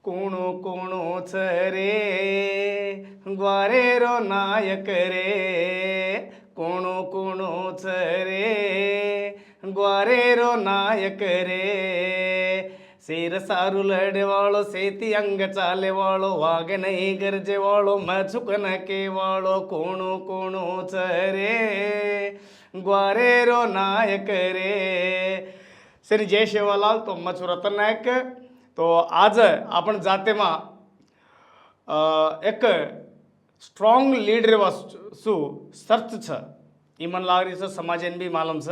कोणू कोणूच रे ग्वारेरो नायक रे कोणू कोणूच रे ग्वारेरो नायक रे शेर सारू लड़े वालो सेती अंग चाले वालो वाग नहीं गरजे वालो मछुकन के वालो कोणू कोणूच रे ग्वारेरो नायक रे श्री जय सेवालाल तो मछु रतन नायक तो आज आपण जातेमा एक स्ट्रॉंग लीडर वस्तु सर्च छ ईमन लागरी से समाजन भी मालूम छ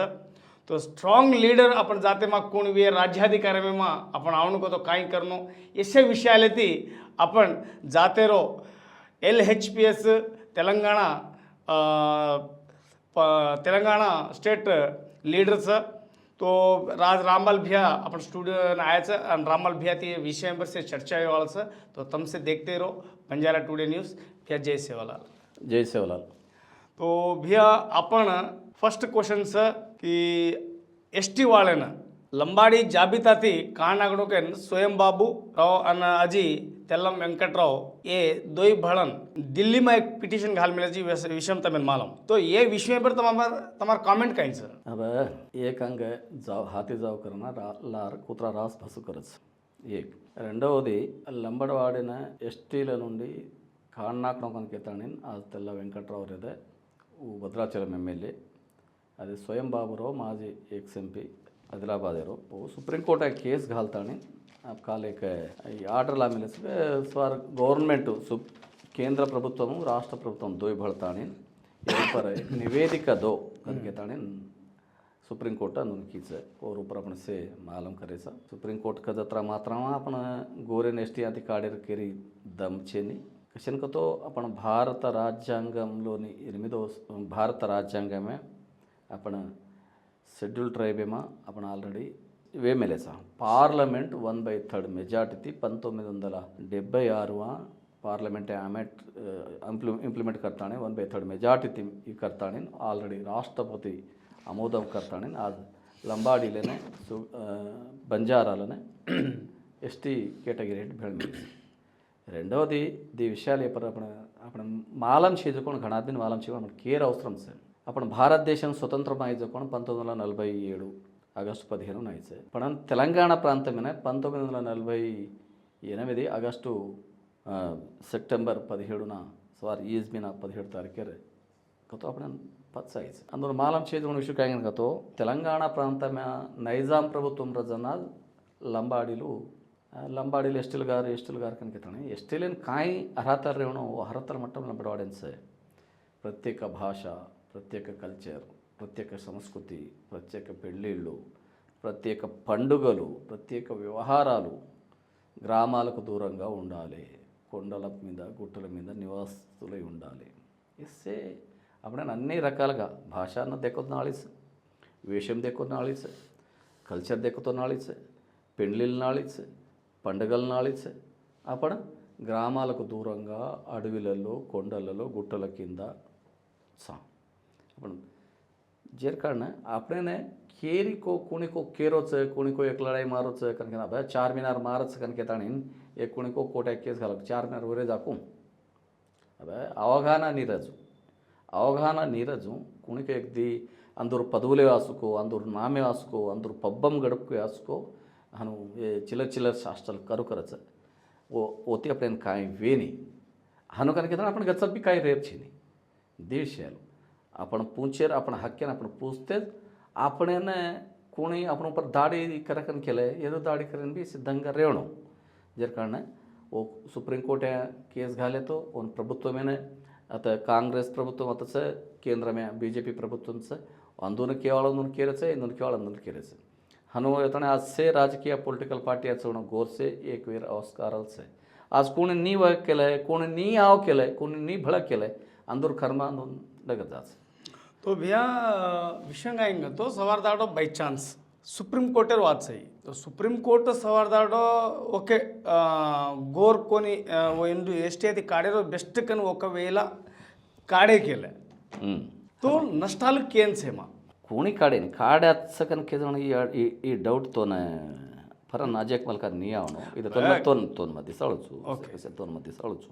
तो स्ट्रॉंग लीडर आपण जातेमा कोण वे राज्याधिकारी में आपण आवण को तो काई करनो ऐसे विषयालती आपण जाते रो LHPS Telangana Telangana state leader छ तो रामलाल भैया अपन स्टूडियो आया छ और रामलाल भैया ते विषय पर से चर्चा वाला छ तो तुमसे देखते रहो बंजारा टुडे न्यूज़। भैया जय सेवालाल। जय सेवालाल। तो भैया अपन फर्स्ट क्वेश्चन छ कि ST वाले लंबाड़ी जाबिता थी कानागणों के स्वयं बाबू राव और अजी तेलम वेंकटराव ये दो ही भड़न दिल्ली में एक पिटिशन घाल मिले जी विषय तमें मालूम तो ये विषय पर तमार कमेंट कहीं सर। अब एक अंग जाव हाथी जाव करना लार कुत्रा रास भसु करच एक రెండవది లంబడవాడిన ఎస్టీల నుండి కాణాకణం కేతానిన్ ఆ తెల్ల వెంకట్రావు रेदे భద్రాచలం ఎమ్మెల్యే అది స్వయం బాబురావు మాజీ XMP आदिलाबाद वो सुप्रीम कोर्ट केस घालतानी आप काल एक आर्डर ला मिले स्वार गवर्नमेंट केंद्र प्रभुत्व राष्ट्र प्रभुत्व दो बढ़तानी पर निवेदिक दो करके सुप्रीम कोर्ट नुनकीच और ऊपर अपन से मालूम करे सा सुप्रीम कोर्ट का जत्रा मात्रा अपन गोरे नेस्टी आदि काडेर केरी दम चेनी कशन को तो अपन भारत राज्यांगंलोनी 8వ भारत राज्यांग में अपन शेड्यूल ट्राइब में अपन ऑलरेडी वे मिले सा पार्लमेंट 1/3 मेजॉरिटी थी 1976वां पार्लमेंट आमेट इंप्लीमेंट करताने 1/3 मेजॉरिटी थी करताने ऑलरेडी राष्ट्रपति आमोदम करताने आज लंबाड़ी लेने बंजारा लेने ST కేటగిరీ भेड़ मिली రెండవది दी విషయాలు पर अपन मालम చేజుకొని घणा दिन मालम చేయడం కేర్ అవసరం సార్ आपण भारत देश स्वतंत्र माहिजकोण 1947 आगस्ट 15 नायचे पण तेलंगाणा प्रांत में 1948 आगस्ट सेप्टेंबर 17 सवार ईज में 17 तारीखेर कतो आपण पचायच अंदर मालम చేదున విషయం काय कतो तेलंगाणा प्रांत में नैजाम प्रभुत्व रजना लंबाडील एस्टील गार कनकेताने एस्टीलन काय अर्हता रेवणो अर्हतर मट्टम लंबडवाडेंसे प्रत्येक भाषा ప్రత్యేక కల్చర్ ప్రత్యేక సంస్కృతి ప్రత్యేక పెళ్ళిళ్ళు ప్రత్యేక పండుగలు ప్రత్యేక వ్యవహారాలు గ్రామాలకు దూరంగా ఉండాలి కొండల మీద గుట్టల మీద నివాసులై ఉండాలి इससे આપણે అన్ని రకాలుగా భాషను దెక్కుతున్నాళిస్ వేషం దెక్కుతున్నాళిస్ కల్చర్ దెక్కుతున్నాళిస్ పెళ్ళిళ్ళనాళిస్ పండుగలనాళిస్ आपण గ్రామాలకు దూరంగా అడవిలలో కొండలలో గుట్టల కింద सा अपन जेर कारण आपने केरी को कुणी को केरोच कुणी को एक लड़ाई मारोच कनके ना भाई 4 मीनार मारच कनके ताणीन एक कुणी को कोटा केस घालक 4 मीनार वरे जाकू अब అవగాహన నీరజు कुणी को एक दी अंदूर पदवुले वासुको अंदूर नामे वासुको अंदूर पब्बम गडपको वासुको हनु ये चिलर शास्त्रल करू करच वो ओती आपण काय वेनी हनु कनके ताण आपण गचप भी काय रेप छीनी देशाल आपण पूछेर आपण हक्केन आपण पूछते आपणे कोणी आपण ऊपर दाडी करकन केले येदो दाडी करन भी सिद्धंगा रेवणो जर कारण वो सुप्रीम कोर्ट केस घाले तो उन प्रभुत्व में आता कांग्रेस प्रभुत्व मत से केंद्र में BJP प्रभुत्व से अंदून केवल केरचे इन केवल अंदून केरचे हनु येतने आज से राजकीय पॉलिटिकल पार्टी असोण गोर से एक वेर आविष्कारल से आज कोणी नी व केले कोणी नी आव केले कोणी नी भळ केले अंदूर कर्म अंदून लगत जाच तो भैया विषय काय तो सवारदाडो बाय चान्स सुप्रीम कोर्टर वाच तो सुप्रीम कोर्ट सवारदाडो ओके गोर कोणी इंडू ST అది కాడేరో బెస్ట్ కన్ ఒకవేళ కాడే కేలే तो नष्टाल केन सेमा कोणी काढेन काड्याचं कन के जण ई डाऊट तो ना फरक नाजेक मलका नहीं आवनो इधर तोन मध्य सळचू तोन मध्य सळचू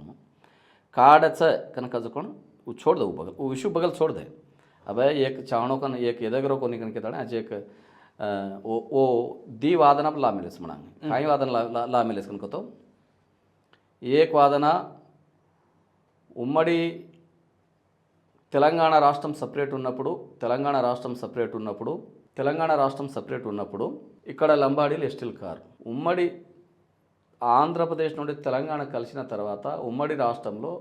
काडचं कनक अजून वो छोड़ दे वो बगल वो विशु बगल छोड़ दे अब एक चावणों का एक एदगरो को निकल के ताड़े आज एक वो दी वादना ला मिलेस मनांगे काही वादना ला मिलेस कनको तो एक वादना ఉమ్మడి తెలంగాణ రాష్ట్రం సపరేట్ ఉన్నప్పుడు ఇక్కడ లంబాడీలు ఎస్టీలు కారు ఉమ్మడి ఆంధ్రప్రదేశ్ నుండి తెలంగాణ కలిసిన తర్వాత ఉమ్మడి రాష్ట్రంలో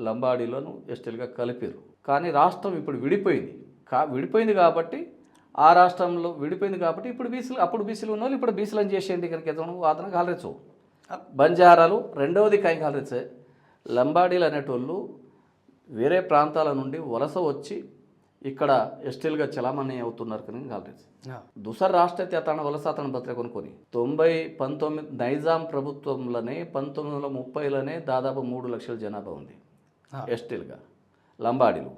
లంబాడీలను ఎస్టీలుగా కలిపారు కానీ రాష్ట్రం ఇప్పుడు విడిపోయింది కాబట్టి ఆ రాష్ట్రంలో విడిపోయింది కాబట్టి ఇప్పుడు బీసీలు అప్పుడు బీసీలు ఉన్న వాళ్ళు ఇప్పుడు బీసీలను చేసేయండి ఇక్కడికి ఎదవడం వాదన కాలరేచ్చు బంజారాలు రెండవది కాయ కాలరేచ్చే లంబాడీలు అనేటోళ్ళు వేరే ప్రాంతాల నుండి వలస వచ్చి ఇక్కడ ఎస్టీలుగా చలామణి అవుతున్నారు కానీ కాలరేచ్చు దుసర రాష్ట్ర అతను వలస అతను పత్రిక కొనుక్కొని 19 నైజాం ప్రభుత్వంలోనే 1930లోనే దాదాపు 3 లక్షల జనాభా ఉంది ఎస్టీలుగా లంబాడీలు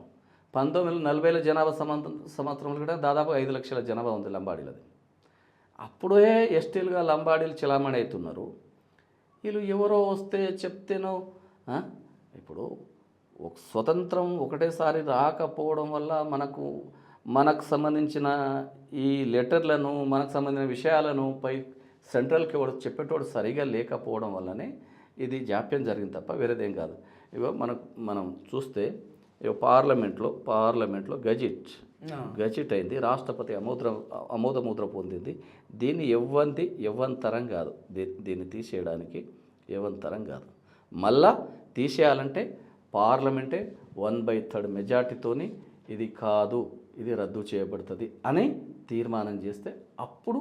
1940 జనాభా సంవత్సరంలో కూడా దాదాపు 5 లక్షల జనాభా ఉంది లంబాడీలది అప్పుడే ఎస్టీలుగా లంబాడీలు చలామణి అవుతున్నారు వీళ్ళు ఎవరో వస్తే చెప్తేనో ఇప్పుడు స్వతంత్రం ఒకటేసారి రాకపోవడం వల్ల మనకు సంబంధించిన ఈ లెటర్లను మనకు సంబంధించిన విషయాలను పై సెంట్రల్కి ఎవరు చెప్పేటోడు సరిగా లేకపోవడం వల్లనే ఇది జాప్యం జరిగింది తప్ప వేరేదేం కాదు ఇగో మనం చూస్తే పార్లమెంట్లో గజిట్ అయింది రాష్ట్రపతి ఆమోద ముద్ర పొందింది దీన్ని ఎవ్వంతరం కాదు దీన్ని తీసేయడానికి ఎవ్వంతరం కాదు మళ్ళా తీసేయాలంటే పార్లమెంటే 1/3 మెజార్టీతోని ఇది కాదు ఇది రద్దు చేయబడుతుంది అని తీర్మానం చేస్తే అప్పుడు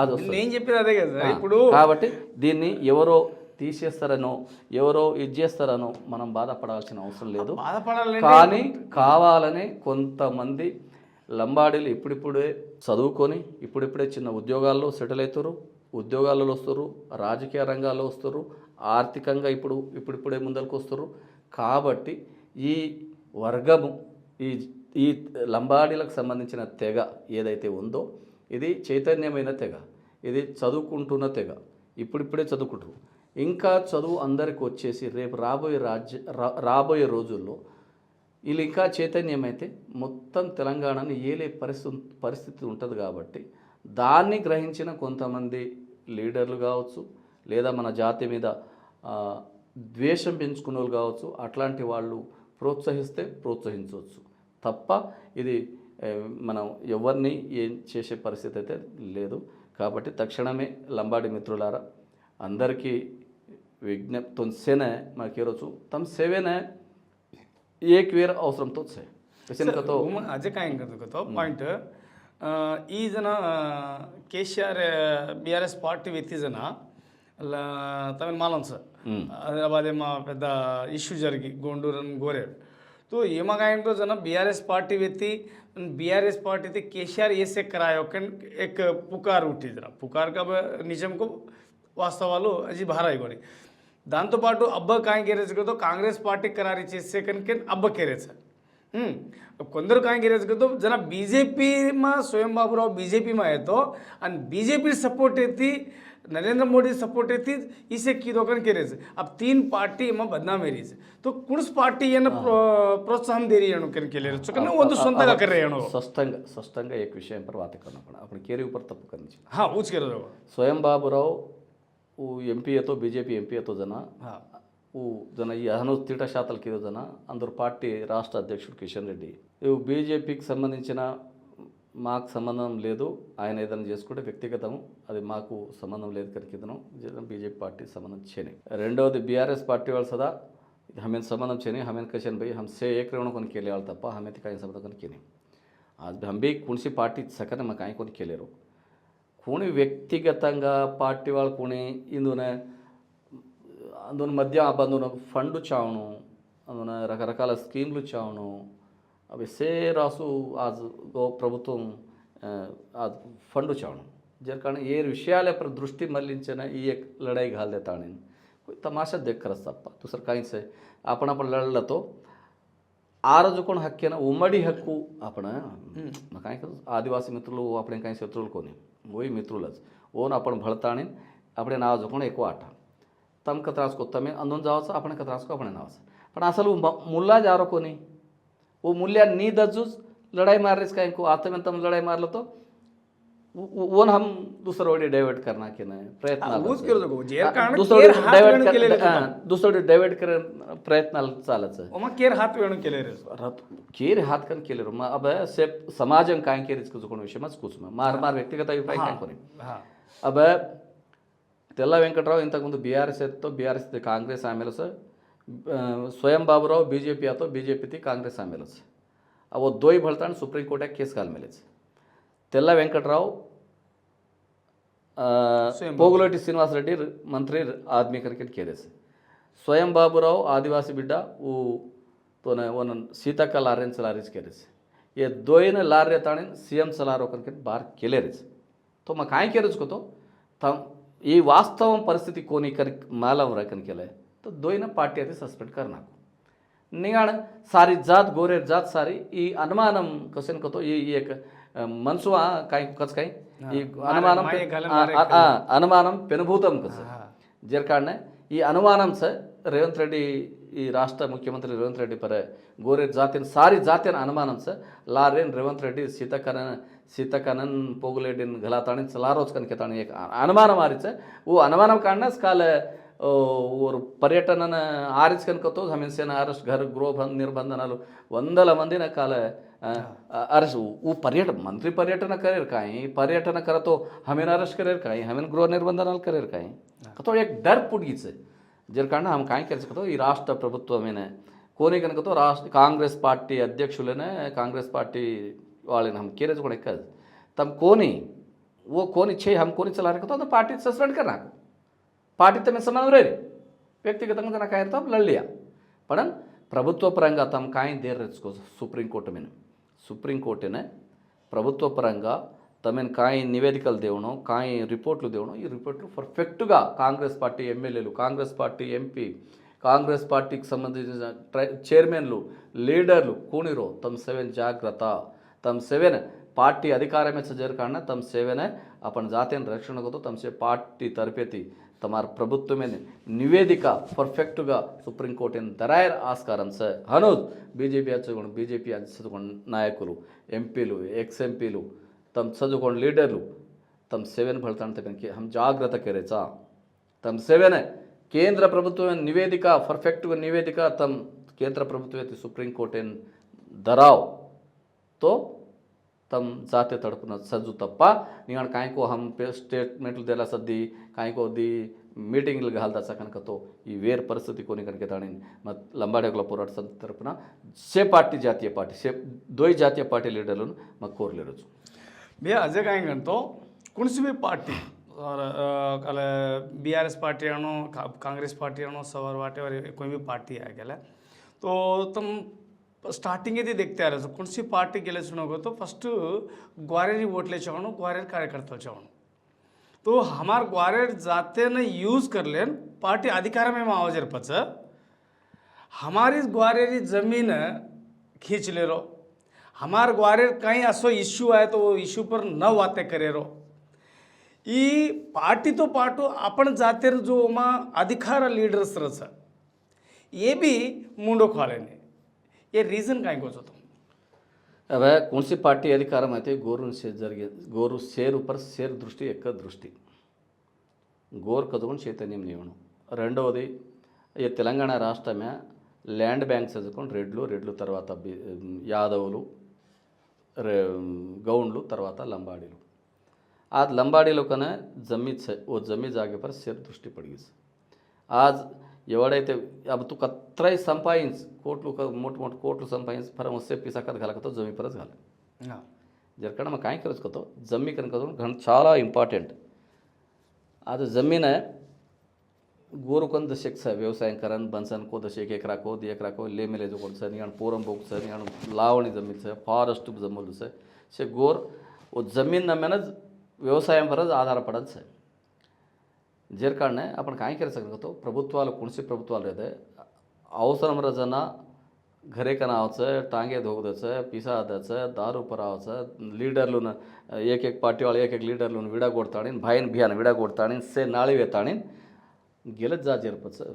అది నేను చెప్పేది అదే కదా ఇప్పుడు కాబట్టి దీన్ని ఎవరో తీసేస్తారనో ఎవరో ఇది చేస్తారనో మనం బాధపడాల్సిన అవసరం లేదు కానీ కావాలనే కొంతమంది లంబాడీలు ఇప్పుడిప్పుడే చదువుకొని ఇప్పుడిప్పుడే చిన్న ఉద్యోగాల్లో సెటిల్ అవుతారు ఉద్యోగాలలో వస్తారు రాజకీయ రంగాల్లో వస్తారు ఆర్థికంగా ఇప్పుడిప్పుడే ముందరకు వస్తారు కాబట్టి ఈ వర్గము ఈ లంబాడీలకు సంబంధించిన తెగ ఏదైతే ఉందో ఇది చైతన్యమైన తెగ ఇది చదువుకుంటున్న తెగ ఇప్పుడిప్పుడే చదువుకుంటారు ఇంకా చదువు అందరికి వచ్చేసి రేపు రాబోయే రోజుల్లో వీళ్ళు ఇంకా చైతన్యమైతే మొత్తం తెలంగాణని ఏలే పరిస్థితి ఉంటుంది కాబట్టి దాన్ని గ్రహించిన కొంతమంది లీడర్లు కావచ్చు లేదా మన జాతి మీద ద్వేషం పెంచుకునే వాళ్ళు కావచ్చు అట్లాంటి వాళ్ళు ప్రోత్సహించవచ్చు తప్ప ఇది మనం ఎవరిని ఏం చేసే పరిస్థితి అయితే లేదు కాబట్టి తక్షణమే లంబాడి మిత్రులారా అందరికీ విజ్ఞప్తి सेने मैं कह रहा हूँ तम सेवेन एक वेर अवसर तो अजय काय करतो पॉइंट ಈ ಜನ KCR BRS పార్టీ వ్యక్తి జన తమిళ మాలం సార్ హైదరాబాద్ మా పెద్ద ఇష్యూ జరిగి గోండూరు గోరేడు तो ఏమగాయంతో జన BRS పార్టీ వ్యక్తి BRS पार्टी थे KCR ऐसे कराया एक पुकार उठी जरा पुकार का निजम को వాస్తవాలు అజీ భారాయిగోని దాంతోపాటు అబ్బా కాయ కేరేజ్తో కాంగ్రెస్ పార్టీ ఖరారీ చేసే కనుక అబ్బా కేరేజ్ సార్ కొందరు కాయ కేరేజ్తో జన बीजेपी में स्वयं बाबूराव बीजेपी में आए तो और बीजेपी सपोर्ट थी नरेंद्र मोदी सपोर्ट थी इसे की दोकन केरेज अब 3 पार्टी में बदनाम है तो कुछ पार्टी प्रोत्साहन दे रही है के लिए ಒಂದು ಸ್ವಂತగా कर रहे हैं स्पष्टंगा एक विषय पर बात करना पड़ा अपने केरी ऊपर तप करनी चाहिए हाँ पूछ के रहो स्वयं बाबूराव वो MP तो बीजेपी MP तो जना वो जना ఈ 30% జన అందరు పార్టీ రాష్ట్ర అధ్యక్షుడు కిషన్ రెడ్డి ఇవి బీజేపీకి సంబంధించిన మాకు సంబంధం లేదు ఆయన ఏదైనా చేసుకుంటే వ్యక్తిగతం అది మాకు సంబంధం లేదు కనుక బీజేపీ పార్టీ సంబంధం చేయని రెండవది BRS पार्टी వాళ్ళు సదా हमें संबंध चाहिए हमें क्वेश्चन भाई हमसे एक रेवण को केले वाल तप हमें तो कहीं संबंध को केने आज हम भी कौन सी पार्टी सकने में कहीं को केलेरो कोणी व्यक्तिगతంగా పార్టీ వాళ్ళు कोणी ఇందున మధ్య అందున ఫండ్ చావను అందున రకరకాల స్కీమ్లు చావను అవి సేరాసు आज ప్రభుత్వం फंड चावणं जर कारण ये विषयाला पर दृष्टी मल्लिंचना ही एक लढाई घाल देता आणि कोई तमाशा देख करत तप्पा दुसरं काहीच आहे आपण लढलं तो आरजुकोण हक्केनं उमडी हक्कू आपण काय करतो आदिवासी मित्रुలు આપણે काही शत्रुल कोणी वही मित्रुलच ओन आपण भळताणी આપણે નાવ જોકોણ એક વાટા તમે કતરાસકો તમે અંદોન જાઓ છો આપણે કતરાસકો આપણે નાવ છો પણ અસలు મુલ્લા જ આરો કોની वो मूल्य नी दजूज लड़ाई मार रहे इसका इनको आते में तम लड़ाई मार लो तो वो हम दूसरा वडी डायवर्ट करना के ना प्रयत्न ऊच केलं जातो जेर कारण केर हात वेणू केलेले दुसरं डायवर्ट कर प्रयत्न चालायचं मग केर हात वेणू केले रे केर हात कन केले रो अब से समाजन काय केर इसको कोण विषय मच कुछ मार मार व्यक्तिगत अभिप्राय काय कोणी अब తెల్ల వెంకటరావు ఇంతకుముందు బీఆర్ఎస్ ఎత్తో బీఆర్ఎస్ కాంగ్రెస్ ಆಮೇಲೆ ಸರ್ स्वयं बाबूराव बीजेपी आतो बीजेपी थी कांग्रेस आमेल वो दोई भळताण सुप्रीम कोर्ट केस घालमेलेच तेल्ला वेंकटराव पोगुलेटी श्रीनिवास रेड्डी मंत्री आदमी करके केलेस स्वयं बाबूराव आदिवासी बिड्डा वो तो वन सीतक्क लारेन लारीच केलेस ये दोन लारे ताणे सीएम सलारो करके बार केलेरेच तो मग काय केलेच को तो तम ఈ వాస్తవం పరిస్థితి कोणी कर मालम रकन केलंय तो दोन पार्टी आधी सस्पेंड करना निगाण सारी जात गोरे जात सारी ई अनुमानम कसेन कतो ई एक मनसुआ काय कच काय ई अनुमानम अनुमानम पेनभूतम कस जेर कारणे ई अनुमानम से रेवंत रेड्डी ಈ ರಾಷ್ಟ್ರ ಮುಖ್ಯಮಂತ್ರಿ ರೇವಂತ್ ರೆಡ್ಡಿ ಪರ ಗೋರೆ ಜಾತಿನ ಸಾರಿ ಜಾತಿನ ಅನುಮಾನಂ ಸ लारेन रेवंत रेड्डी सीताकानन पोगुलेडीन घलाताणी लारोच कन केताणी एक अनुमान मारीच वो अनुमान काढण्यास काल और पर्यटन आरिच कन कतो हमें सेना अरेस्ट घर गृह निर्बंधनाలు వందల మందిన काल अरेस्ट वो पर्यटन मंत्री पर्यटन करेर काय पर्यटन करतो हमें अरेस्ट करेर काय हमें गृह निर्बंधनाలు करेर काय कतो एक डर पुडगीच जर कारण हम काय केलसकतो ఈ రాష్ట్ర ప్రభుత్వమేనే कोणी कनकतो राष्ट्र कांग्रेस पार्टी अध्यक्षुलेने कांग्रेस पार्टी वाले हम केरेज को एक तम कोनी वो कोनी छे हम कोनी चला रहे तो पार्टी सस्पेंड करना पार्टी तमें समान रहे व्यक्तिगत काय तो लड़ लिया पण ప్రభుత్వ పరంగా తమ కాయ దేర్ రెచ్చుకో సుప్రీం కోర్ట్ ने ప్రభుత్వ పరంగా తమన్ కాయ నివేదికలు దేవనో కాయ రిపోర్ట్లు దేవనో ఈ రిపోర్ట్లు పర్ఫెక్ట్గా కాంగ్రెస్ పార్టీ ఎమ్మెల్యేలు కాంగ్రెస్ పార్టీ ఎంపీ కాంగ్రెస్ పార్టీకి సంబంధించిన చైర్మన్లు లీడర్లు కూనిರೋ तम सेवन जाग्रत तम सेवन पार्टी अधिकार में जर कारण तम सेवन अपन जाते रक्षण को तम से पार्टी तरपेती तमार प्रभुत्व में निवेदिका परफेक्टगा सुप्रीम कोर्ट दरायर आस्कारम से हनोज बीजेपी चुकोंड बीजेपी चुकोंड नायकुलु एंपीलु एक्स एंपीलु तम चुकोंड लीडर्लु तम सेवन भळताण तकनकी हम जाग्रत करेचा तम सेवन केंद्र प्रभुत्व निवेदिका परफेक्टगा निवेदिका तम केंद्र प्रभुत्व सुप्रीम कोर्ट दराव तो तम जाते तड़पना सज्जू तप्पा निगण काय को हम स्टेटमेंट देला सद्दी काय को दी मीटिंग घालता सकन कतो ई वेर परिस्थिति कोणी कनके ताणी मत लंबाडेगला पोराट तर्फना से पार्टी जातीय पार्टी से दोई जातीय पार्टी लीडरलून मग कोरलेरोच भैया अजय काय म्हणतो कोणसी भी पार्टी और कल बीआरएस पार्टी आनो कांग्रेस पार्टी आनो सवर वाटे कोई भी पार्टी आ गया तो तुम स्टार्टिंग यदि देखते आ रहे हो कौन सी पार्टी गेले सुनोगे तो फर्स्ट ग्वारेरी वोट ले चाहो ग्वारेर कार्यकर्ता चाहो तो हमार ग्वारेर जाते न यूज कर लेन पार्टी अधिकार में आवाजर पच हमारी ग्वारेरी जमीन खींच ले रो हमार ग्वारेर कहीं असो इश्यू आए तो वो इश्यू पर न बातें करे रो ई पार्टी तो पार्टो अपन जाते जो मा अधिकार लीडर्स रच ये भी मुंडो खालेने ये रीजन काय गोचतो अब कौन सी पार्टी अधिकार में थे गोरू से जरिए गोरू शेर ऊपर शेर दृष्टि एक दृष्टि गोर कदगुण चैतन्यम निवणु రెండవది ये तेलंगाणा राष्ट्र में लैंड बैंक चुकोंड रेड्लू तरवात यादवलु गौंडलु तरवात लंबाडीलु आज लंबाडीलो कने जमी वो जमी जागे पर शेर दृष्टी पड़ी आज ఎవడైతే अब तू कत्राई संपाइंस कोटलू मोठ कोटलू संपाइंस फर उससे पिसा कर घाला तो जमी परच घाल जर कारण मग काय करत होतो जमी कन घण చాలా इंपॉर्टंट आज जमीन है गोरू कन दशक स व्यवसाय करन बनसन को दशक एकरा को 2 एकरा को ले मिले जो कोन स निगण पोरम बोक स निगण लावणी जमीन स फॉरेस्ट जमल स से गोर वो जमीन न मेनज व्यवसाय पर आधार पडत स जेर कारण आपण काय करू शकतो ప్రభుత్వాలు कोणसी ప్రభుత్వాలు रहते అవసరం రజన घरे कनावचं टांगे धोगदचं पिसा द्याचं दारू परावचं लीडरलून एक एक पार्टीवाळे एक एक लीडरलून विडा गोडताणीन भाईन भियान विडा गोडताणीन से नाळी वेताणीन गेलंच जा जेरपचं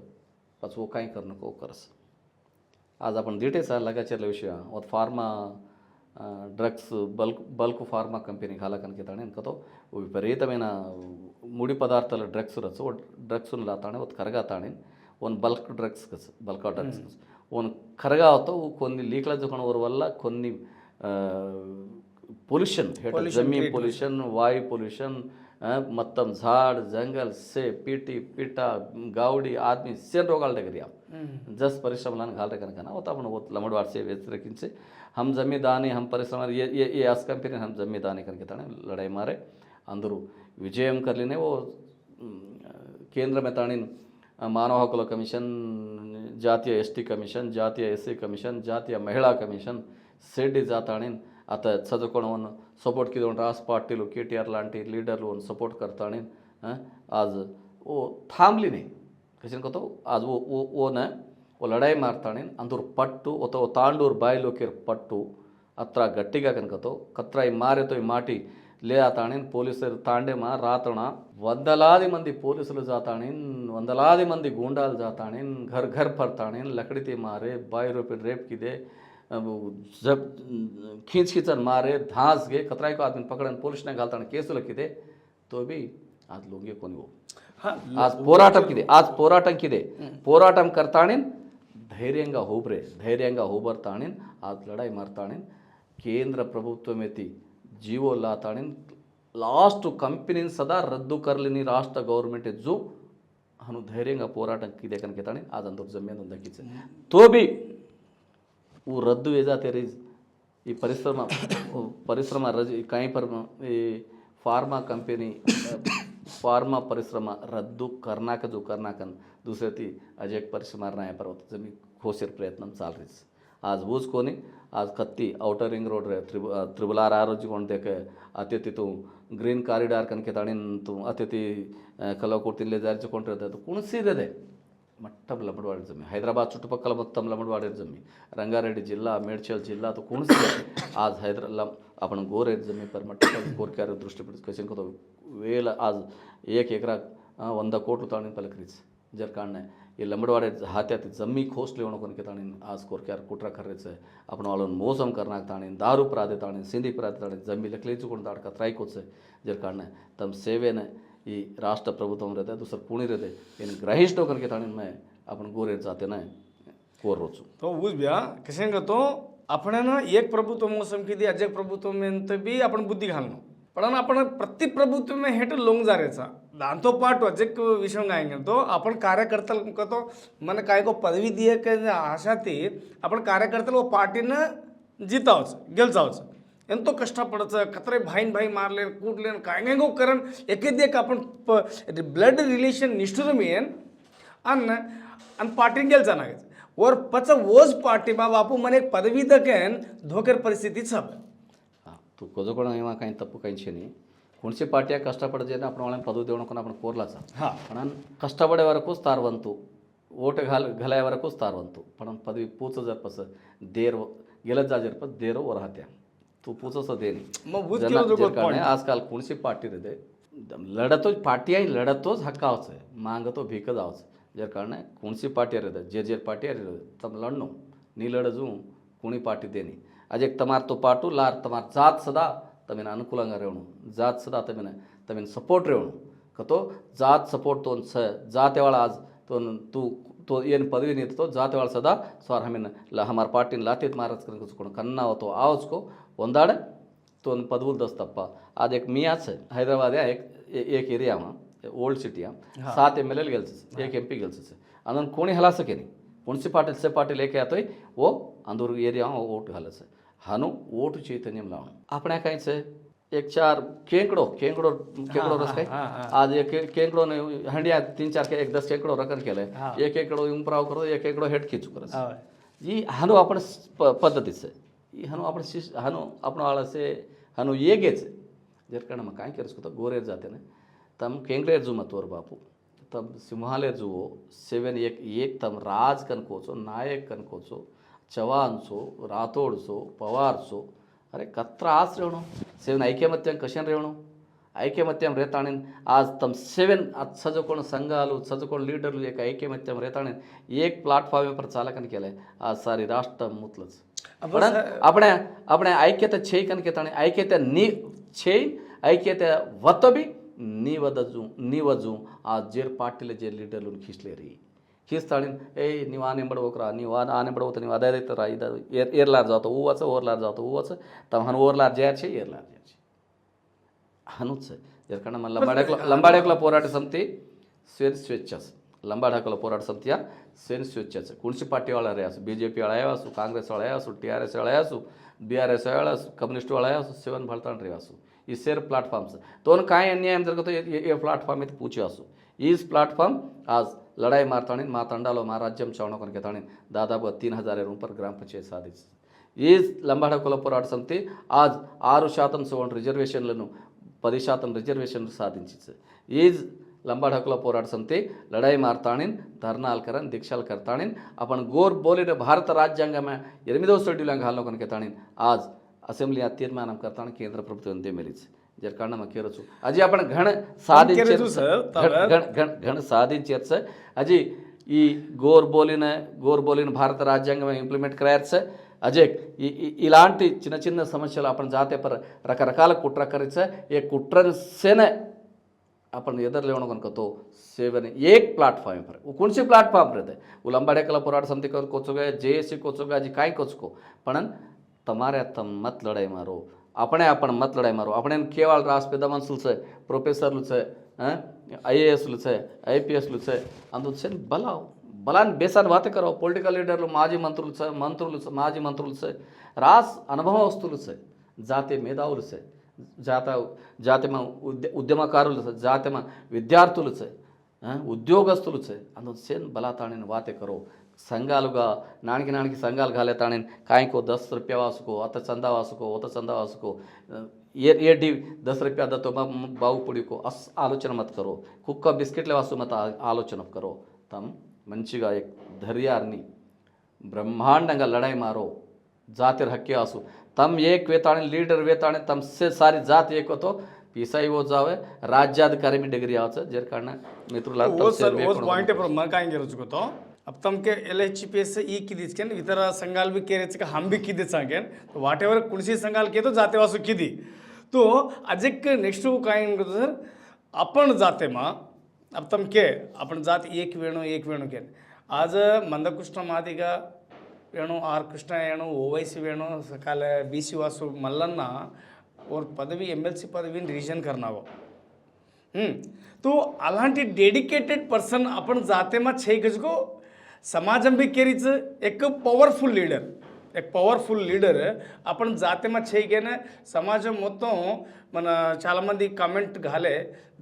पाच वो काही करू नको करस आज आपण डिटेल्स लगाचेरला विषय ಒಂದು pharma drugs bulk pharma company కాలకనికితానే కతో విపరీతమైన ముడి పదార్థాల డ్రగ్స్ రచ్చు డ్రగ్స్ లాతానే ಒಂದು కరగాతానే ಒಂದು బల్క్ డ్రగ్స్ బల్క్ డ్రగ్స్ ಒಂದು కరగాతో కొన్ని లీక్ల దుకాణం వల్ల కొన్ని పొల్యూషన్ జమీన్ పొల్యూషన్ వాయు పొల్యూషన్ మొత్తం झाड जंगल से पीटा गावडी आदमी सेन रोगाल डगरिया जस परिश्रम घाल रहे कनकना होता अपन वो लमडवाड़ से व्यतिरिक्त हम जमीदानी हम परिश्रम ये आस कंपनी हम जमीदानी करके ताने लड़ाई मारे अंदरू विजयम कर लेने वो केंद्र में ताणी मानव हकुल कमीशन जातीय एसटी कमीशन जातीय एससी कमीशन जातीय महिला कमीशन सेडी जाताणी आता चదువుకోవడం सपोर्ट किती रास पाटील KTR लांटी लीडरలు सपोर्ट करताणी आज वो थांबली नाही कशी कहतो आज वो न वो लड़ाई मारताणी अंदूर पट्टू वो तो तांडूर बायलोकेर पट्टू अत्र गट्टिगा कनकतो कत्राई मारे तो माटी ले आताणी పోలీసులు తాండేమా రాతణ వందలాది మంది పోలీసులు जाताणी వందలాది మంది గూండాలు जाताणी घर घर फरताणी लकड़ी ते मारे 22 रुपये रेप की दे जब खींच खींचन मारे धांस गे कतराई को आदमी पकड़न पुलिस ने घालता केस लक्किदे तो भी आज लोग कोणी हो आज పోరాటం కిదే పోరాటం करताणी ధైర్యంగా హోబ్రే ధైర్యంగా హోబర్తాणी आज लड़ाई मारताणी केंद्र ప్రభుత్వం ఎత్తి जीवो लाताणी लास्ट कंपनी सदा रद्दू करलेनी राष्ट्र गवर्नमेंट जो हनु धैर्యంగా పోరాటం కిదే కనకెతాणी आज अंदर जमीन दक्कीचे तो भी वो रद्द वे जाते रही ये परिश्रम रज कहीं पर ये फार्मा कंपनी फार्मा परिश्रम रद्दू करना का जो करना कन दूसरे ती अजय परिश्रम नाही पर जमी खोसेर प्रयत्न चाल रही आज बूझ कोणी आज कत्ती आउटर रिंग रोड रे त्रिबल आर रोजी कोण देखे अत्यति तू ग्रीन कॉरिडॉर कन के ताणी तू अत्यति कलव कोर्टिले जायचे कोण रहते तो कोण सी दे మొత్తం లమ్మడివాడి జమ్మి హైదరాబాద్ చుట్టుపక్కల మొత్తం లమ్మడివాడి జమ్మి రంగారెడ్డి జిల్లా మేడ్చల్ जिला तो कौन सी आज हैदराबाद अपन गोरे जमीन पर मट्ट कोरक्यार दृष्टी कैसे को वेल आज 1 एकरा 100 कोटी ताणी पलकरीच जर काढणे ये लंबडवाडे हात्यात जम्मी खोसले कोण के ताणी आज कोरक्यार कुट्रा खर्रेच आपण वाळून मोसम करणार ताणी दारू परादे ताणी सिंधी परादे ताणी जम्मी लकलेच कोण दाडका त्राईकोच जर काढणे तम सेवेने ಈ ರಾಷ್ಟ್ರ ప్రభుత్వం रहते दूसर पुणे रहते इन ग्रहिष्ठ होकर के ताणी में अपन गोरे जाते ना कोर रोचू तो उस ब्या कसे तो आपण ना एक प्रभुत्व मोसम किती अजय प्रभुत्व में भी आपण बुद्धी घालणं पण आपण प्रति प्रभुत्व में हेट लोंग जारेचा दांतो पाठ अजय विषय गायंगे तो आपण कार्यकर्ता तो मन काय को पदवी दिए के आशा थी आपण कार्यकर्ता वो पार्टीनं जितावच गेलचावच ఎంతో కష్టపడచ్చు కతరే భాయిన్ భాయి మారలేను కూడలేను కాయంగో కरण एकेदेक आपण ब्लड रिलेशन निष्ठुरमेन अन पार्टी गेल जानागेच और पच वोज पार्टी बा बापू मन एक पदवी दकेन धोकर परिस्थिती सब तू कोजो कोण एमा काही तप्पू काही छेनी कोणची पार्टी कष्टपडजे आपण వాళ్ళని పదవి దేవనకొని आपण కోర్లాचा पण కష్టపడే వరకు స్థారవంతు ఓటు घालाय वరకు స్థారవంతु पण पदवी पूच जर पस देर गेलत जा जर पस देरो वर हात्या तू पूछस देनी आजकाल कोणसी पार्टी रहते लढतोच पार्टी आहे लढतोच हक्कावच आहे मागतो भीक जावच जर कारण कोणसी पार्टी रहते जे पार्टी तम लढनो नी लढजू कोणी पार्टी देनी अजय तमार तो पाटू लार तमार जात सदा तमेन अनुकूलंगा रेवणु जात सदा तमेन सपोर्ट रेवणु कतो जात सपोर्ट तो जाते वाला आज तो ಏನು ಪದವಿ ನಿಂತು ಜಾತಿ वाला सदा स्वार हमें हमार पार्टी लातीत महाराज कर कन्ना होतो आवचको ಒಂದಾಡ तो पदवूल दस्तप्पा आज एक मियाच हैदराबाद या एक एरिया में ओल्ड सिटी 7 MLA गेल्स एक MP गेल्स अनन कोणी हला सके नहीं कोणसी पार्टी से पार्टी लेके आतोय वो अंदूर एरिया में वोट घालस हानु वोट चैतन्यम लावण आपण्या काय छे एक 4 केंकड़ो रस काय आज एक केंकड़ो ने हंडिया 3-4 के 10 केंकड़ो रकन केले एक एकड़ो उंपराव करो एक एकड़ो हेट खींच करस ई हानु आपण पद्धतीचे हनु आपण हनु आपण आळसे हनु येगेच जर कारण मग काय करसको गोरेर जाते ना तम केंगरेर जू मतवर बापू तम सिंहालेर जुवो 7 एक तम राज कनकोचो नायक कनकोचो चव्हाणचो राठोडचो पवारचो अरे कत्र आज रेवणो सेवन ऐक्यमत्यां कशें रेवणो ఐక్యమత్యం రేతాణి आज तम सेवन आज सजोकोण संघालू सजोकोण लीडरलू एक ऐक्यमत्యం రేతాణి एक प्लॅटफॉर्म पर चालकन केलंय आज सारी राष्ट्र मुतलंच पण આપણે ऐक्यता छे कन केताणी ऐक्यता नी छे ऐक्यता वतबी ನೀವಜು ಆ ಜೇರ್ ಪಾರ್ಟಿಲ ಜೇರ್ ಲೀಡರ್ಲು ಖಿಸ್ಲೇರಿ ಖಿಸ್ತಾಳಿ ನೀವು ಆ ನೆಂಬಡ್ಬೇಕ್ರಾ ನೀವು ಆ ನೆಂಬಡ್ಬೋತ ನೀವು ಅದೇ ರೈತರ ಇದು ಏರ್ಲಾರ್ ಜಾತ ಹೂವಚ್ಚ ಓರ್ಲಾರ್ ಜಾತ ಹೂವಚ್ಚ ತಮ್ಮ ಹನ್ ಓರ್ಲಾರ್ ಜೇರ್ಚೆ ಏರ್ಲಾರ್ ಜೇರ್ಚೆ ಹನುಚ್ಚ ಜರ್ಕಂಡ ಲಂಬಾಡಕಲ ಹೋರಾಟ ಸಮಿತಿ ಸ್ವೇಚ್ಛಾಸ್ लंबाड पोराट समिती सेन स्वेच्छाचं कोणची पार्टी वाला रे असो BJP वाला असो काँग्रेस वाला असो TRS वाला असो BRS वाला असो कम्युनिस्ट वाला असो सेवन भरताण रे असो ಈ ಸೇರ್ ಪ್ಲಾಟ್ಫಾರ್ಮ್ಸ್ ತೋನ್ काय अन्याय जरगतो ये प्लॅटफॉर्म इथे पूछे असो इस प्लॅटफॉर्म आज लड़ाई मारताणी मातंडालो महाराज्यम चावणोकन घेताणी दादाపు 3000 पर ग्राम पंचायत साधिंच ఈ లంబాడ కుల పోరాట సమితి आज 6% సోన్ రిజర్వేషన్లను 10% రిజర్వేషన్లు సాధించింది ఈ लंबाड हकला पोराट समिती लढाई मारताणीन धरनाल करन दीक्षाल करताणीन आपण गोर बोलीन भारत राज्यांग में 8వ షెడ్యూల్ घालनो कन केताणीन आज असेंब्ली तीर्मान करताना केंद्र ప్రభుత్వం मेलीच जर कारण मग केरचू अजी आपण घण సాధించేర్చ अजी ఈ గోర్ బోలిన భారత రాజ్యాంగం ఇంప్లిమెంట్ करायचं अजय ఇలాంటి చిన్న చిన్న సమస్యలు आपण जाते पर రకరకాల కుట్ర करायचं एक कुट्रसेन आपण एदर लेवणं कन तो सेवन एक प्लॅटफॉर्म पर वो कौन सी प्लॅटफॉर्म रहते वो लंबाडेकला पोराट समिति कोचोगे JSC कोचोगे जी काय कोचको पण तमारे तम मत लड़ाई मारो अपने आपण मत लड़ाई मारो अपने केवळ राष्ट्रपिता मनसुल से प्रोफेसर लु से IAS लु से IPS लु से अंदु से बलान बेसन बातें करो पॉलिटिकल लीडर lu माजी मंत्रुలు माजी मंत्रुలు से रास अनुभवस्तुలు से जाते मेधाవులు से జాతమ ఉద్యమకారులు జాతమ విద్యార్థులు ఉద్యోగస్తులు అందులో సేన్ బలాతాణిని వాతే కరో సంఘాలుగా నానికి సంఘాలు घाले ताणीन कायको 10 रुपया वासको अत चंदा वासको ये डी 10 रुपया दतो बाऊ पुड़ी को अस आलोचना मत करो कुक्का बिस्किटले वासु मत आलोचना करो तम मंचिगा एक धैर्यार्नी ब्रह्मांडंगा लड़ाई मारो जातिर हक्के आसू तम एक वेताणे लीडर वेताणे तम से सारी जात एक होतो पीसाई वो जावे राज्याधिकारी में डिग्री आवच जर कारण मित्रुला वो सर वो पॉइंट पर मैं काय गेरचुको अब तम के LHPS ई किदीच केन इतर संघाल भी केरेच का हम भी किदीच सांगेन तो वाट एवर कुणसी संघाल के तो जाते वासु किदी तो अजक नेक्स्ट काय सर आपण जाते मा अब तम के आपण जात एक वेणो केन आज मंदकृष्ण मादिगा वेणु R कृष्ण वेणु OYC वेणु सकाल BC वासु मल्लन्न और पदवी MLC पदवी रिविजन करना हो तो అలాంటి डेडिकेटेड पर्सन आपण जाते मा छे गजको समाजम भी केरीच एक पवर्फुल लीडर आपण जाते मा छे गेने समाज మొత్తం మన చాలా మంది కామెంట్ घाले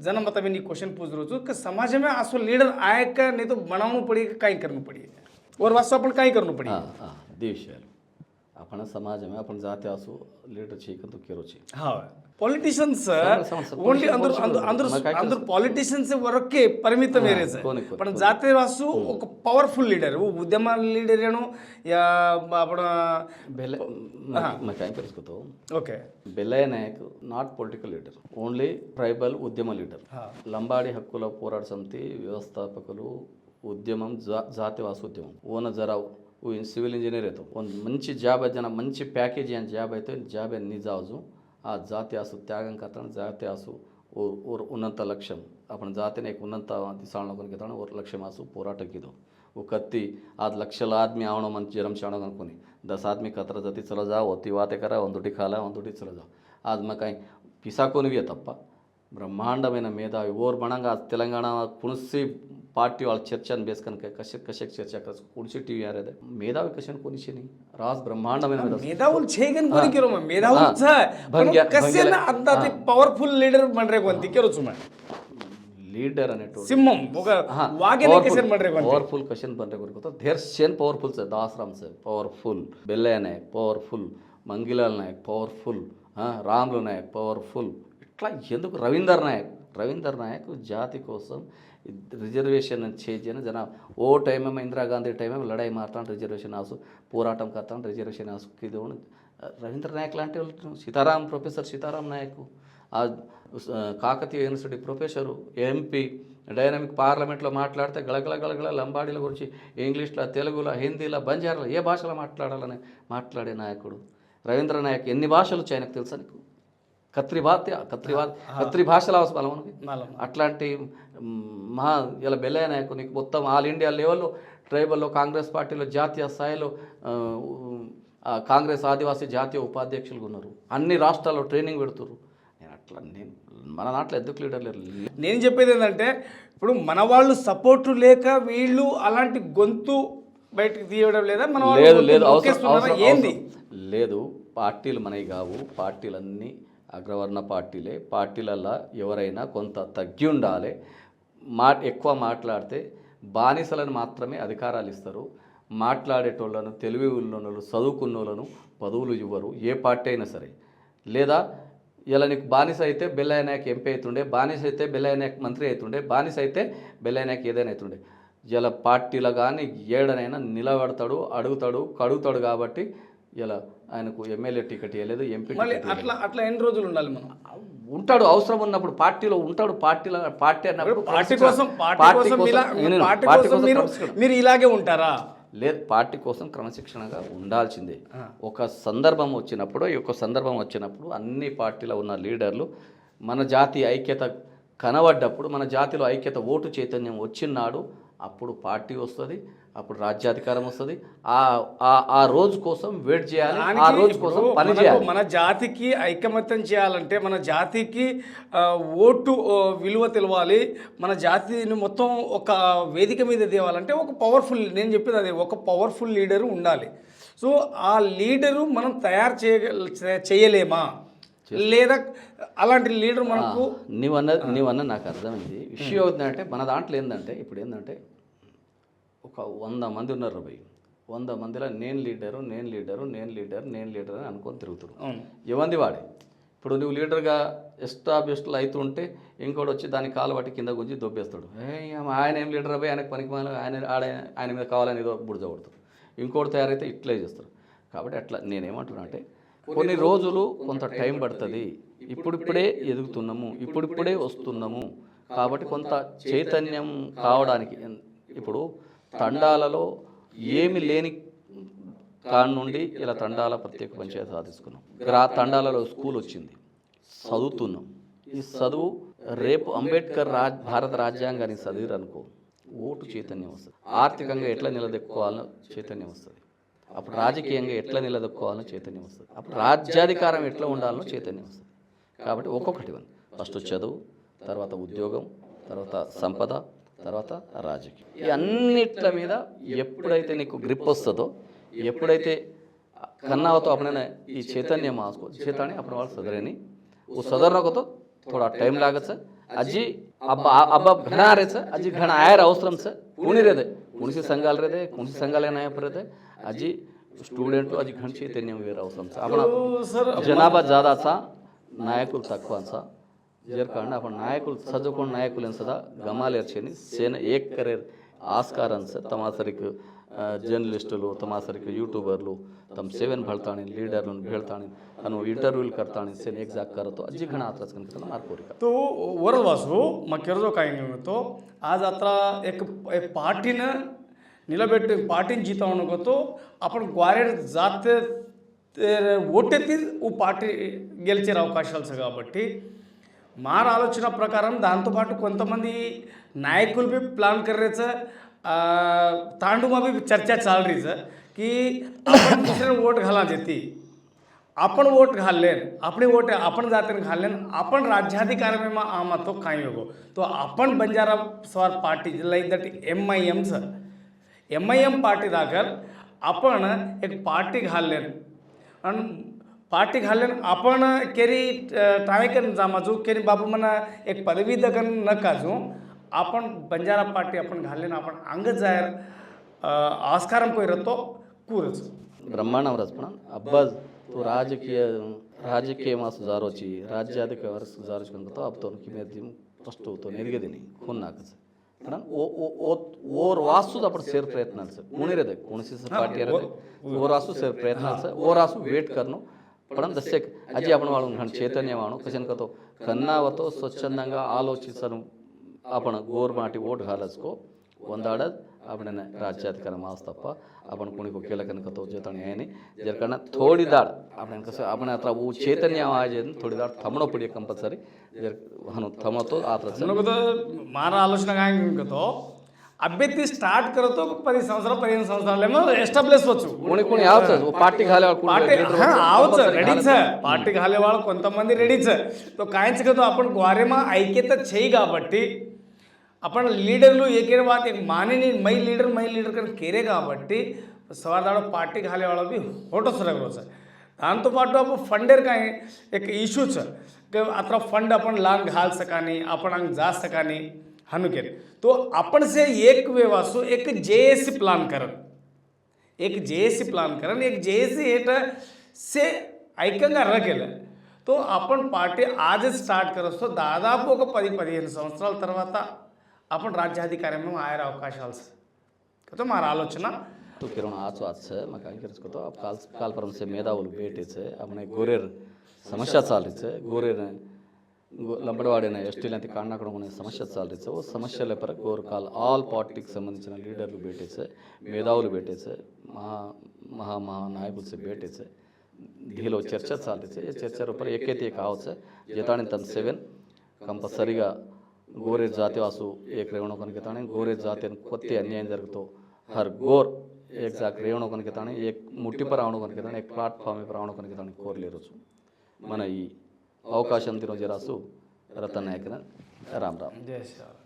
जन मत में क्वेश्चन पूछ रहो कि समाज में आसो लीडर आए का नहीं तो बनावनु पड़ी काय करनु पड़ी और वास्तव आपण काय करनु पड़ी देश आपण समाज में आपण जाते असो लीडर छे तो केरो छे हां पॉलिटिशियन्स ओनली अंदर पॉलिटिशियन्स वरके परिमित मेरे से पण जाते वासु एक पॉवरफुल लीडर वो उद्यम लीडर ಏನೋ या आपण बेले मैं काय करतो ओके बेले Naik not political leader only tribal उद्यम लीडर లంబాడి హక్కుల పోరాట సమితి వ్యవస్థాపకులు ఉద్యమం జాతి వాసు ఉద్యమం ఓన జరావు सिविल इंजिनियर येतो ಒಂದು ಮಂచి ಜಾಬ್ ಜನ ಮಂచి ಪ್ಯಾಕೇಜ್ ಏನು ಜಾಬ್ ಆಯ್ತು ಜಾಬ್ ಏನು ನಿಜಾವಜು ಆ ಜಾತಿ ಆಸು ತ್ಯಾಗಂ करताना जाते आसू और उन्नत लक्ष्यम आपण जाते एक उन्नत दिसाळनो कोन घेताना और लक्ष्यम आसू पोराट कीदो वो कत्ती आज लक्षला आदमी आवणो मन जरम चाणो कोनी 10 आदमी कतर जती चला जाओ होती वाते करा ಒಂದುಟಿ खाला ಒಂದುಟಿ चला जाओ आज म काय पिसा कोनवी तप्प ब्रह्मांडమైన మేధావి ఓర్ బణంగా తెలంగాణ కుణసి पार्टी वाल चर्चा बेस कन कशे चर्चा कर कोणची टीवी यार आहे मेधावी कशान कोणीशी नाही राज ब्रह्मांड मेधावुल छेगन कोणी केलो मग मेधावुल छ कसे ना आता ते पॉवरफुल लीडर बनरे कोणती केरोच मग लीडर अनेटो सिंहम वागे ने कसे बनरे कोणती पॉवरफुल कशान बनरे कोण तो धेर शेन पॉवरफुल से दासराम से पॉवरफुल बेल्ले नायक पॉवरफुल मंगीलाल नायक पॉवरफुल रामलो नायक पॉवरफुल ఇట్లా ఎందుకు రవీందర్ నాయక్ జాతి కోసం रिजर्वेशन चाहिए जना वो टाइम में इंदिरा गांधी टाइम में लड़ाई मारता रिजर्वेशन हाउस పోరాటం करता रिजर्वेशन हाउस की रवींद्र नायक लांటి Sitaram professor Sitaram Naik Kakatiya university professor MP dynamic పార్లమెంట్లో మాట్లాడితే గళగళ లంబాడీల గురించి ఇంగ్లీష్లో తెలుగులో హిందీలో బంజారాలో ఏ భాషలో మాట్లాడాలని మాట్లాడే నాయకుడు రవీంద్ర నాయక్ ఎన్ని భాషలు వచ్చాయి ఆయనకు తెలుసా నీకు కత్రి భాషలు అవసరం మనకి అట్లాంటి మహా ఇలా బెల్లయ్య నాయకు నీకు మొత్తం ఆల్ ఇండియా లెవెల్లో ట్రైబల్లో కాంగ్రెస్ పార్టీలో జాతీయ స్థాయిలో కాంగ్రెస్ ఆదివాసీ జాతీయ ఉపాధ్యక్షులుగా ఉన్నారు అన్ని రాష్ట్రాల్లో ట్రైనింగ్ పెడుతున్నారు అట్లా నేను మన దాంట్లో ఎందుకు లీడర్ లేరు నేను చెప్పేది ఏంటంటే ఇప్పుడు మన వాళ్ళు సపోర్టు లేక వీళ్ళు అలాంటి గొంతు బయటకు తీయడం లేదా మన ఏంది లేదు పార్టీలు మనవి కావు పార్టీలన్నీ అగ్రవర్ణ పార్టీలే పార్టీలల్లో ఎవరైనా కొంత తగ్గి ఉండాలి ఎక్కువ మాట్లాడితే బానిసలను మాత్రమే అధికారాలు ఇస్తారు మాట్లాడేటోళ్ళను తెలివి ఉన్నోళ్ళు చదువుకున్న వాళ్ళను పదవులు ఇవ్వరు ఏ పార్టీ అయినా సరే లేదా ఇలా నీకు బానిస అయితే బెల్లయ్య నాయక్ ఎంపీ అవుతుండే బానిస అయితే బెల్లయ్య నాయక్ మంత్రి అవుతుండే బానిస అయితే బెల్లయ్య నాయక్ ఏదైనా అవుతుండే ఇలా పార్టీలో కానీ ఏడనైనా నిలబడతాడు అడుగుతాడు కడుగుతాడు కాబట్టి ఇలా ఆయనకు ఎమ్మెల్యే టికెట్ ఇవ్వలేదు ఎంపీ అట్లా ఎన్ని రోజులు ఉండాలి మనం ఉంటాడు అవసరం ఉన్నప్పుడు పార్టీలో ఉంటాడు పార్టీ అన్నప్పుడు మీరు ఇలాగే ఉంటారా లేదు పార్టీ కోసం క్రమశిక్షణగా ఉండాల్సిందే ఒక సందర్భం వచ్చినప్పుడు అన్ని పార్టీలో ఉన్న లీడర్లు మన జాతి ఐక్యత కనబడ్డప్పుడు మన జాతిలో ఐక్యత ఓటు చైతన్యం వచ్చినాడు అప్పుడు పార్టీ వస్తుంది అప్పుడు రాజ్యాధికారం వస్తుంది ఆ రోజు కోసం వెయిట్ చేయాలి ఆ రోజు కోసం పని చేయాలి మన జాతికి ఐకమత్యం చేయాలంటే మన జాతికి ఓటు విలువ తెలవాలి మన జాతిని మొత్తం ఒక వేదిక మీద తేవాలంటే ఒక పవర్ఫుల్ నేను చెప్పేది అదే ఒక పవర్ఫుల్ లీడరు ఉండాలి సో ఆ లీడరు మనం తయారు చేయలేమా లేదా అలాంటి లీడర్ మనకు నీవన్న నాకు అర్థమైంది విషయం ఏంటంటే మన దాంట్లో ఏంటంటే ఇప్పుడు ఏంటంటే ఒక 100 మంది ఉన్నారు 100 మందిలో నేను లీడరు అని అనుకొని తిరుగుతారు ఎవంది వాడే ఇప్పుడు నువ్వు లీడర్గా ఎస్టాబ్లిష్లు అవుతుంటే ఇంకోటి వచ్చి దాని కాలు పట్టి కింద గుంజి దొబ్బేస్తాడు ఆయన ఏం లీడర్ అబ్బాయి ఆయనకు పనికి ఆయన మీద కావాలని ఏదో బుడిజ కొడతారు ఇంకోటి తయారైతే ఇట్లే చేస్తారు కాబట్టి అట్లా నేనేమంటున్నా అంటే కొన్ని రోజులు కొంత టైం పడుతుంది ఇప్పుడిప్పుడే ఎదుగుతున్నాము ఇప్పుడిప్పుడే వస్తున్నాము కాబట్టి కొంత చైతన్యం కావడానికి ఇప్పుడు తండాలలో ఏమి లేని కాడ నుండి ఇలా తండాల ప్రత్యేక పంచాయతీ సాధించుకున్నాం తండాలలో స్కూల్ వచ్చింది చదువుతున్నాం ఈ చదువు రేపు అంబేద్కర్ భారత రాజ్యాంగాన్ని చదివిరు అనుకో ఓటు చైతన్యం వస్తుంది ఆర్థికంగా ఎట్లా నిలదొక్కుకోవాలో చైతన్యం వస్తుంది అప్పుడు రాజకీయంగా ఎట్లా నిలదొక్కుకోవాలో చైతన్యం వస్తుంది అప్పుడు రాజ్యాధికారం ఎట్లా ఉండాలో చైతన్యం వస్తుంది కాబట్టి ఒక్కొక్కటి ఫస్ట్ చదువు తర్వాత ఉద్యోగం తర్వాత సంపద తర్వాత రాజకీయం ఈ అన్నిట్ల మీద ఎప్పుడైతే నీకు గ్రిప్ వస్తుందో ఎప్పుడైతే కన్నావతో అప్పుడైనా ఈ చైతన్యం మాసుకో చైతన్యం అప్పుడు వాళ్ళు సదరేని वो सदरना को तो थोड़ा टाइम लागत सर अजी अब घना रहे सर अजी घना आयर अवसरम सर कुणी रहते कुणसी संघाल रहते कुणसी संघाल नाय रहते अजी स्टूडेंट अजी घन चैतन्य वेर अवसरम सर आपण जनाभा ज्यादा सा नायकुలు తక్కువ सा जर कारण आपण नायकुలు చదువుకున్న నాయకులను సదా గమాలేర్చేని సేన ఏక్ కరేర్ ఆస్కారం सर तमासरिक जर्नलिस्टुలు तमासरिक यूट्यूबरలు तम सेवन भळताणी लीडरలను भेळताणी अनु इंटरव्यू करताणी सेन एक जाग करतो अजी घणा आत्रास करतो मार्कोरी तो वरद वासू मग केरजो काय तो आज आता एक पार्टीनं निलबेट्टी पार्टीन जीतावणं होतो आपण ग्वारेड जाते ఓటెత్తి పార్టీ గెలిచే అవకాశాలు కాబట్టి మార ఆలోచన ప్రకారం దాంతోపాటు కొంతమంది नायकुल भी प्लान कर रहे थे तांडू में भी चर्चा चाल रही है कि आपण दुसरे वोट घाला देती आपण वोट घाललेन आपले वोट आपण जाते घाललेन आपण राज्याधिकार में आमा तो काही होगो तो आपण बंजारा सवार party like that MIM sir MIM party दाखल आपण एक पार्टी घाललेन आणि पार्टी घाललेन आपण केरी टाळेकन जामाजू केरी बाबू मना एक पदवी दगन न काजू आपण बंजारा पार्टी आपण घाललेन आपण अंग जायर आस्कारम कोई रतो कूरच ब्रह्मांड रचना अब्बाज तो राजकीय मा सुधारोची राज्याधिकार सुधारोची तो अब तो की मैं प्रश्न तो निर्गे दिनी खून नाकच पण ओर वासूच आपण शेअर प्रयत्नांचं कोणी रे कोणसी पार्टी ओर वासू शेअर प्रयत्नांचं ओर वासू वेट करणं पण దశ అజీ आपण వాళ్ళ చైతన్యమాను క్వశ్చన్ కతో కన్నావతో స్వచ్ఛందంగా ఆలోచించను आपण गोर माटी वोट घालचको ಒಂದಾಡದ್ आपण राज्याधिकार मास तप्पा आपण कोणी को केलं कन कतो जेतणी आहे नाही जर कारण थोडी दाड आपण कसं आपण आता वो चैतन्य आवाज थोडी दाड थमणो पडी कंपल्सरी जर हनु थमतो आता मारा आलोचना काय कतो అభ్యర్థి స్టార్ట్ करतो 10 సంవత్సరాలు 15 సంవత్సరాలేమో ఎస్టాబ్లిష్ వచ్చు कोणी आवच पार्टी घाले पार्टी आवच रेडीच पार्टी घाले వాళ్ళు కొంతమంది రెడీच तो कायच करतो आपण ग्वारेमा ऐक्यत छई కాబట్టి आपण लीडरలు एकेर बात एक मानेनी मई लीडर कर केरे కాబట్టి सवारदाड़ पार्टी घाले वाला भी होटोच रगरोच दांतो पाटो आपण फंडेर काय एक इश्यूच की आता फंड आपण लांग घाल सकानी आपण अंग जा सकानी हनुकेर तो आपण से एक वेवासो एक जेएसी प्लान करन एक जेएसी हेट से ऐकंगा रगेल तो आपण पार्टी आज स्टार्ट करतो దాదాపు ఒక 10-15 సంవత్సరాల తర్వాత आपण राज्याधिकाऱ्यांना आयर అవకాశాలు तो मारा आलोचना तो किरण आज मग काय करतो काल परम से मेधावुలు भेटेছে आपण गोरेर समस्या चालरीছে गोरेर लंबडवाडीने ఎస్టీలంటి కారణాకడం సమస్య చాలరీছে ఓ సమస్యల पर गोर काल ऑल पॉलिटिक्स సంబంధించిన లీడర్లు भेटेছে मेधावुలు भेटेছে महानायकुలు से भेटेছে ढीलो चर्चा चालरीছে ఈ చర్చల पर ఏకైతే కావచ్చు जेताणी तन 7 कंपल्सरीగా गोरे जाती वासू एक रेवणो कन घेताणे गोरे जाती कोत्ते अन्याय जరుగుतो हर गोर एक जाग रेवणो कन घेताणे एक मुट्टी पर आवणो कन घेताणे एक प्लाटफॉर्म पर आवणो कन घेताणे कोरलेरोचु मन ఈ అవకాశం తినో జరాసు రతన్ నాయకన రామ్ రామ్ जय श्री राम.